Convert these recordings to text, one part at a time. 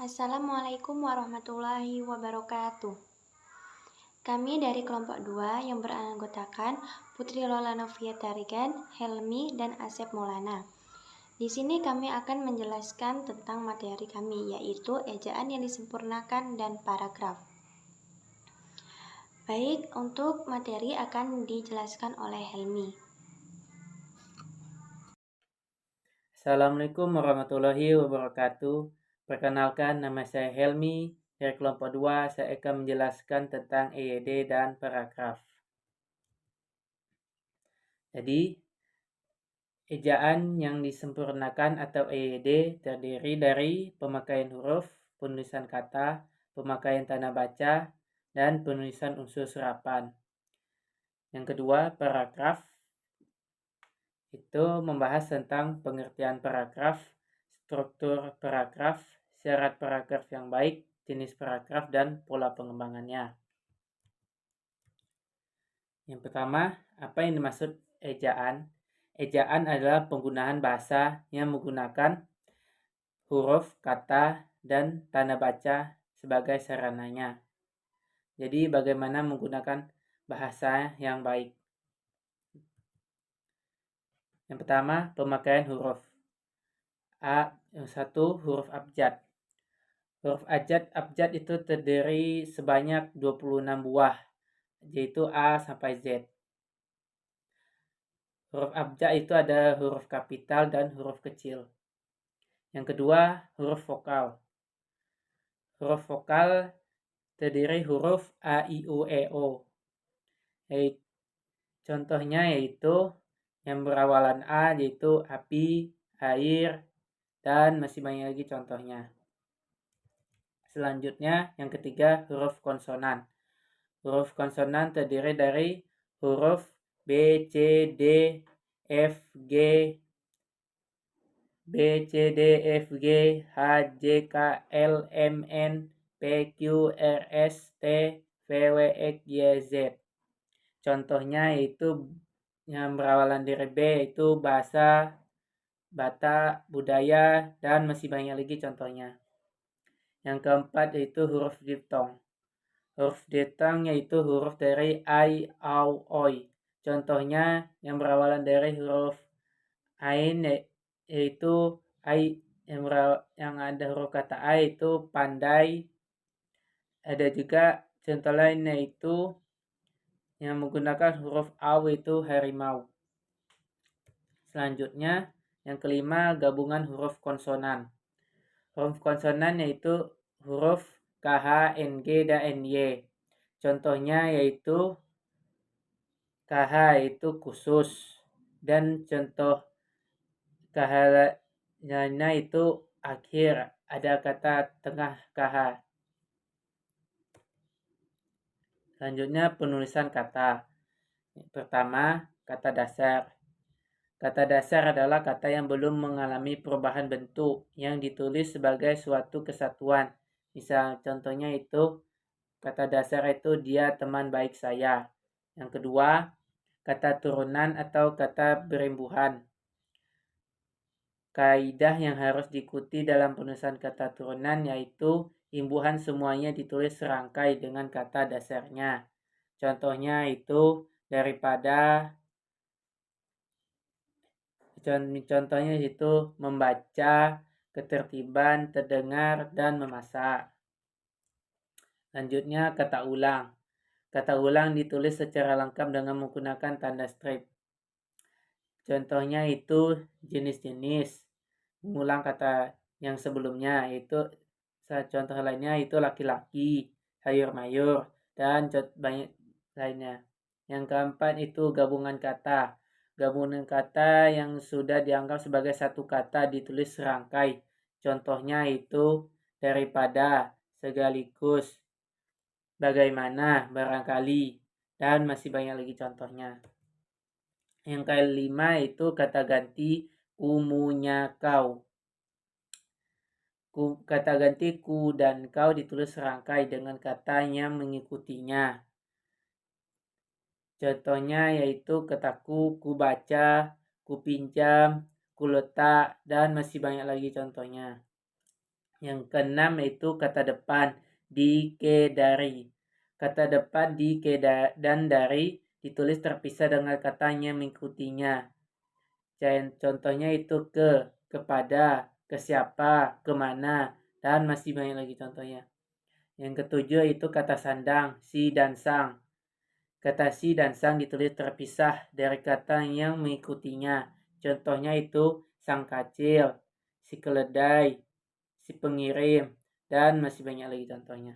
Assalamualaikum warahmatullahi wabarakatuh. Kami dari kelompok 2 yang beranggotakan Putri Lola Novia Tarigan, Helmi, dan Asep Maulana. Di sini kami akan menjelaskan tentang materi kami, yaitu ejaan yang disempurnakan dan paragraf. Baik, untuk materi akan dijelaskan oleh Helmi. Assalamualaikum warahmatullahi wabarakatuh. Perkenalkan, nama saya Helmi. Dari kelompok 2, saya akan menjelaskan tentang EYD dan paragraf. Jadi, ejaan yang disempurnakan atau EYD terdiri dari pemakaian huruf, penulisan kata, pemakaian tanda baca, dan penulisan unsur serapan. Yang kedua, paragraf itu membahas tentang pengertian paragraf, struktur paragraf, syarat paragraf yang baik, jenis paragraf, dan pola pengembangannya. Yang pertama, apa yang dimaksud ejaan? Ejaan adalah penggunaan bahasa yang menggunakan huruf, kata, dan tanda baca sebagai sarananya. Jadi bagaimana menggunakan bahasa yang baik? Yang pertama, pemakaian huruf. A1 huruf abjad. Huruf abjad itu terdiri sebanyak 26 buah, yaitu A sampai Z. Huruf abjad itu ada huruf kapital dan huruf kecil. Yang kedua, huruf vokal. Huruf vokal terdiri huruf A, I, U, E, O. Contohnya yaitu yang berawalan A, yaitu api, air, dan masih banyak lagi contohnya. Selanjutnya, yang ketiga, huruf konsonan. Huruf konsonan terdiri dari huruf B, C, D, F, G, B, C, D, F, G, H, J, K, L, M, N, P, Q, R, S, T, V, W, X, Y, Z. Contohnya yaitu yang berawalan dari B yaitu bahasa, bata, budaya, dan masih banyak lagi contohnya. Yang keempat yaitu huruf diftong. Huruf diftong yaitu huruf dari ai, au, oi. Contohnya yang berawalan dari huruf ain yaitu ai, yang ada huruf kata ai itu pandai. Ada juga contoh lain yaitu yang menggunakan huruf au itu harimau. Selanjutnya yang kelima, gabungan huruf konsonan. Huruf konsonan yaitu huruf KH, NG, dan NY. Contohnya yaitu KH itu khusus, dan contoh KH lainnya itu akhir, ada kata tengah KH. Selanjutnya penulisan kata. Pertama, kata dasar. Kata dasar adalah kata yang belum mengalami perubahan bentuk, yang ditulis sebagai suatu kesatuan. Misal contohnya itu kata dasar itu dia teman baik saya. Yang kedua, kata turunan atau kata berimbuhan. Kaidah yang harus diikuti dalam penulisan kata turunan yaitu imbuhan semuanya ditulis serangkai dengan kata dasarnya. Contohnya itu daripada, contohnya itu membaca, ketertiban, terdengar, dan memasak. Selanjutnya kata ulang. Kata ulang ditulis secara lengkap dengan menggunakan tanda strip. Contohnya itu jenis-jenis, mengulang kata yang sebelumnya, itu contoh lainnya itu laki-laki, sayur-mayur, dan banyak lainnya. Yang keempat itu gabungan kata. Gabungan kata yang sudah dianggap sebagai satu kata ditulis serangkai. Contohnya itu daripada, segaligus, bagaimana, barangkali, dan masih banyak lagi contohnya. Yang kelima itu kata ganti kumunya kau. Kata ganti ku dan kau ditulis serangkai dengan kata yang mengikutinya. Contohnya yaitu kataku, ku baca, ku pinjam, ku letak, dan masih banyak lagi contohnya. Yang keenam itu kata depan di, ke, dari. Kata depan di, ke, dan dari ditulis terpisah dengan katanya mengikutinya. Contohnya itu ke, kepada, ke siapa, kemana, dan masih banyak lagi contohnya. Yang ketujuh itu kata sandang, si dan sang. Kata si dan sang ditulis terpisah dari kata yang mengikutinya. Contohnya itu sang kacil, si keledai, si pengirim, dan masih banyak lagi contohnya.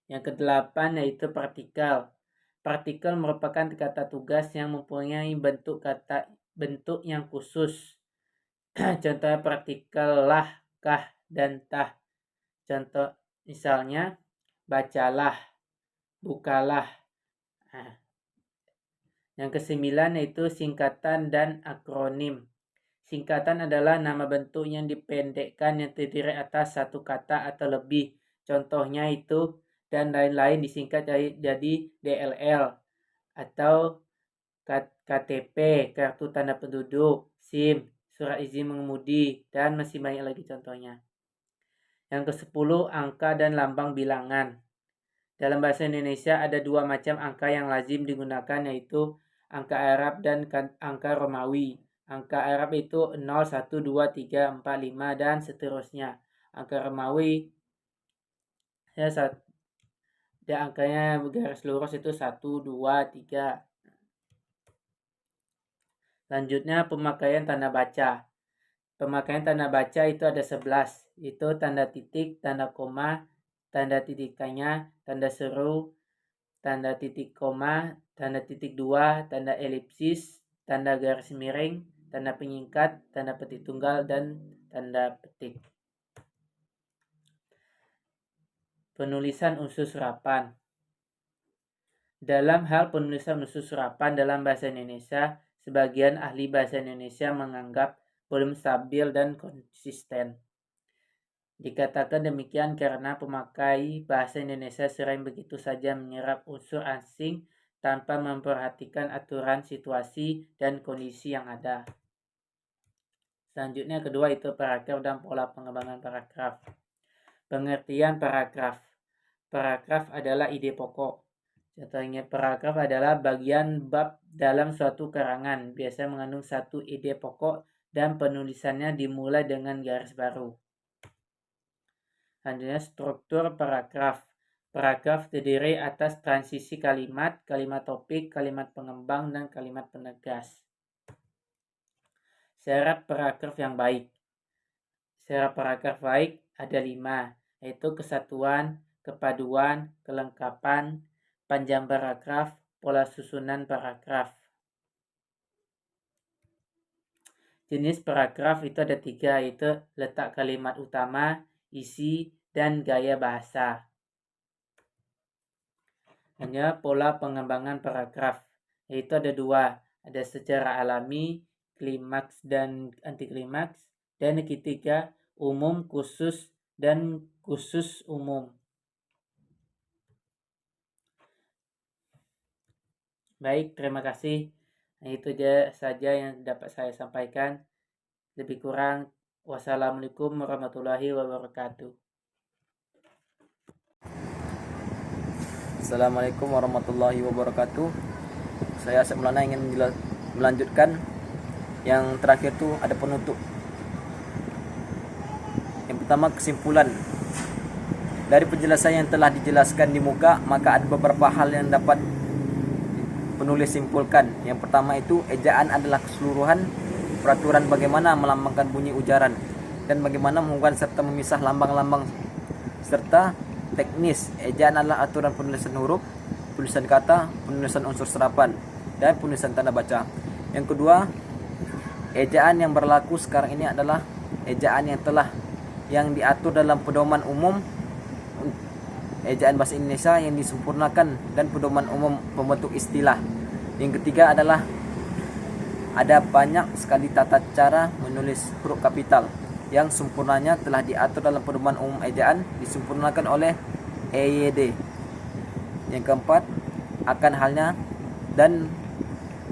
Yang kedelapan yaitu partikel. Partikel merupakan kata tugas yang mempunyai bentuk yang khusus. Contohnya partikel lah, kah, dan tah. Contoh misalnya bacalah, bukalah. Nah, yang kesembilan yaitu singkatan dan akronim. Singkatan adalah nama bentuk yang dipendekkan yang terdiri atas satu kata atau lebih. Contohnya itu dan lain-lain disingkat jadi DLL atau KTP, kartu tanda penduduk, SIM, surat izin mengemudi, dan masih banyak lagi contohnya. Yang ke-10, angka dan lambang bilangan. Dalam bahasa Indonesia ada dua macam angka yang lazim digunakan, yaitu angka Arab dan angka Romawi. Angka Arab itu 0, 1, 2, 3, 4, 5, dan seterusnya. Angka Romawi angkanya garis lurus itu 1, 2, 3. Selanjutnya pemakaian tanda baca. Pemakaian tanda baca itu ada 11. Itu tanda titik, tanda koma, tanda titikannya, tanda seru, tanda titik koma, tanda titik 2, tanda elipsis, tanda garis miring, tanda penyingkat, tanda petik tunggal, dan tanda petik. Penulisan unsur serapan. Dalam hal penulisan unsur serapan dalam bahasa Indonesia, sebagian ahli bahasa Indonesia menganggap belum stabil dan konsisten. Dikatakan demikian karena pemakai bahasa Indonesia sering begitu saja menyerap unsur asing tanpa memperhatikan aturan situasi dan kondisi yang ada. Selanjutnya kedua itu paragraf dan pola pengembangan paragraf. Pengertian paragraf. Paragraf adalah ide pokok. Contohnya paragraf adalah bagian bab dalam suatu karangan, biasa mengandung satu ide pokok dan penulisannya dimulai dengan garis baru. Selanjutnya struktur paragraf. Paragraf terdiri atas transisi kalimat, kalimat topik, kalimat pengembang, dan kalimat penegas. Syarat paragraf yang baik. Syarat paragraf baik ada 5, yaitu kesatuan, kepaduan, kelengkapan, panjang paragraf, pola susunan paragraf. Jenis paragraf itu ada 3, yaitu letak kalimat utama, isi, dan gaya bahasa. Hanya pola pengembangan paragraf, yaitu ada 2, ada secara alami, klimaks dan antiklimaks, dan ketiga umum, khusus, dan khusus umum. Baik, terima kasih. Nah, itu saja yang dapat saya sampaikan. Lebih kurang, wassalamualaikum warahmatullahi wabarakatuh. Assalamualaikum warahmatullahi wabarakatuh. Saya Asep Maulana ingin melanjutkan yang terakhir itu ada penutup. Yang pertama kesimpulan. Dari penjelasan yang telah dijelaskan di muka, maka ada beberapa hal yang dapat penulis simpulkan. Yang pertama itu ejaan adalah keseluruhan peraturan bagaimana melambangkan bunyi ujaran dan bagaimana mengubah serta memisah lambang-lambang serta teknis. Ejaan adalah aturan penulisan huruf, penulisan kata, penulisan unsur serapan, dan penulisan tanda baca. Yang kedua, ejaan yang berlaku sekarang ini adalah ejaan yang diatur dalam pedoman umum ejaan bahasa Indonesia yang disempurnakan dan pedoman umum pembentuk istilah. Yang ketiga adalah ada banyak sekali tata cara menulis huruf kapital yang sempurnanya telah diatur dalam pedoman umum ejaan disempurnakan oleh EYD. Yang keempat, akan halnya dan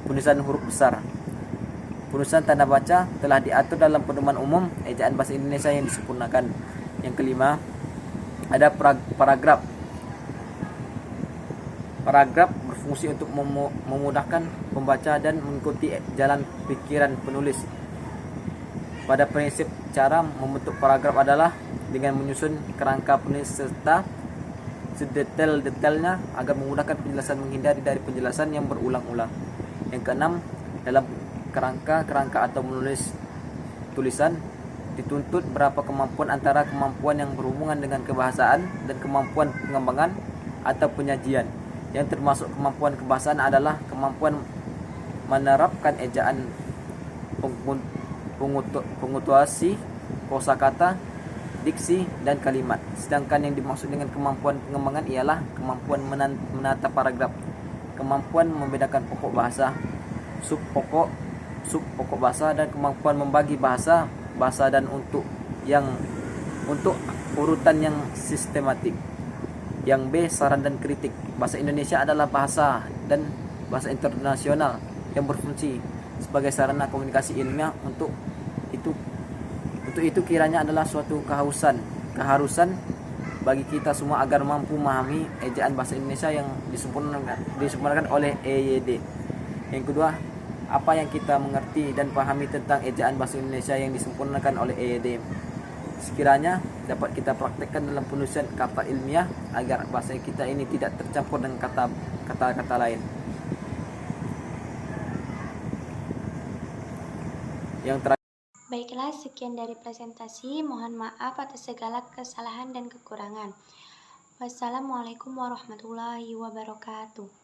penulisan huruf besar. Penulisan tanda baca telah diatur dalam pedoman umum ejaan bahasa Indonesia yang disempurnakan. Yang kelima, ada paragraf. Paragraf berfungsi untuk memudahkan pembaca dan mengikuti jalan pikiran penulis. Pada prinsip, cara membentuk paragraf adalah dengan menyusun kerangka penulis serta sedetail-detailnya agar memudahkan penjelasan, menghindari dari penjelasan yang berulang-ulang. Yang keenam, dalam kerangka atau menulis tulisan dituntut berapa kemampuan antara kemampuan yang berhubungan dengan kebahasaan dan kemampuan pengembangan atau penyajian. Yang termasuk kemampuan kebahasaan adalah kemampuan menerapkan ejaan, pungtuasi, kosakata, diksi, dan kalimat. Sedangkan yang dimaksud dengan kemampuan pengembangan ialah kemampuan menata paragraf, kemampuan membedakan pokok bahasa, subpokok bahasa, dan kemampuan membagi bahasa dan untuk urutan yang sistematik. Yang B, saran dan kritik. Bahasa Indonesia adalah bahasa dan bahasa internasional yang berfungsi sebagai sarana komunikasi ilmiah. Untuk itu kiranya adalah suatu keharusan bagi kita semua agar mampu memahami ejaan bahasa Indonesia yang disempurnakan oleh EYD. Yang kedua, apa yang kita mengerti dan pahami tentang ejaan bahasa Indonesia yang disempurnakan oleh EYD sekiranya dapat kita praktekkan dalam penulisan kata ilmiah agar bahasa kita ini tidak tercampur dengan kata-kata lain. Yang terakhir, Baiklah, sekian dari presentasi. Mohon maaf atas segala kesalahan dan kekurangan. Wassalamualaikum warahmatullahi wabarakatuh.